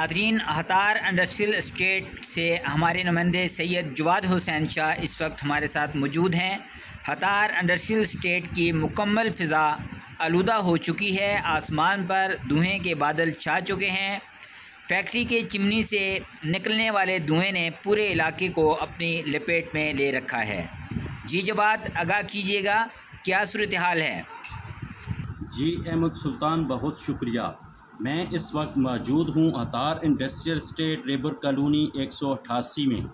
नाज़रीन, हतार industrial estate से हमारे नुमाइंदे सैयद जवाद हुसैन शाह इस वक्त हमारे साथ मौजूद हैं। हतार इंडस्ट्रियल एस्टेट की मुकम्मल फ़िज़ा आलूदा हो चुकी है। आसमान पर धुएँ के बादल छा चुके हैं। फैक्ट्री के चिमनी से निकलने वाले धुएँ ने पूरे इलाके को अपनी लपेट में ले रखा है। जी जवाद, आगाह कीजिएगा, क्या सूरत हाल है? जी अहमद सुल्तान, बहुत शुक्रिया। मैं इस वक्त मौजूद हूँ हतार इंडस्ट्रियल एस्टेट रेबर कॉलोनी 188 में,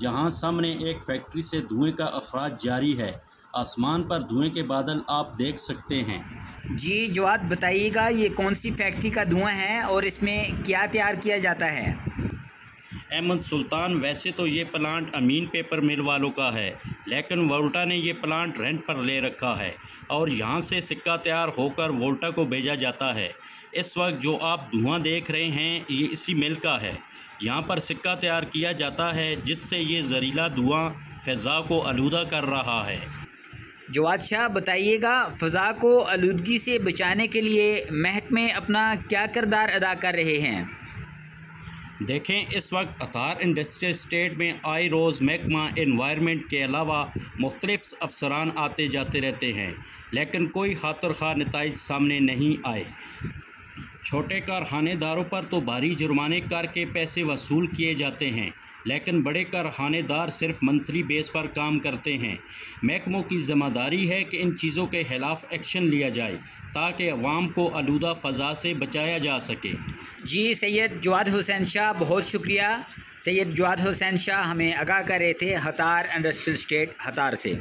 जहाँ सामने एक फैक्ट्री से धुएं का अखराज जारी है। आसमान पर धुएं के बादल आप देख सकते हैं। जी जवाद, बताइएगा ये कौन सी फैक्ट्री का धुआं है और इसमें क्या तैयार किया जाता है? अहमद सुल्तान, वैसे तो ये प्लांट अमीन पेपर मिल वालों का है, लेकिन वोल्टा ने ये प्लांट रेंट पर ले रखा है और यहाँ से सिक्का तैयार होकर वोल्टा को भेजा जाता है। इस वक्त जो आप धुआं देख रहे हैं ये इसी मिल का है। यहाँ पर सिक्का तैयार किया जाता है जिससे ये जहरीला धुआं फ़िज़ा को आलूदा कर रहा है। जवाद शाह, बताइएगा फ़िज़ा को आलूदगी से बचाने के लिए महकमे अपना क्या किरदार अदा कर रहे हैं? देखें, इस वक्त हतार इंडस्ट्रियल एस्टेट में आई रोज़ महकमा एनवायरनमेंट के अलावा मुख्तलिफ अफसरान आते जाते रहते हैं, लेकिन कोई खातिर खा नताइज सामने नहीं आए। छोटे कारखानेदारों पर तो भारी जुर्माने करके पैसे वसूल किए जाते हैं, लेकिन बड़े कारखानेदार सिर्फ मंथली बेस पर काम करते हैं। महकमों की ज़िम्मेदारी है कि इन चीज़ों के ख़िलाफ़ एक्शन लिया जाए ताकि अवाम को आलूदा फ़ज़ा से बचाया जा सके। जी सैयद जवाद हुसैन शाह, बहुत शुक्रिया। सैयद जवाद हुसैन शाह हमें आगाह कर रहे थे हतार इंडस्ट्रियल एस्टेट हतार से।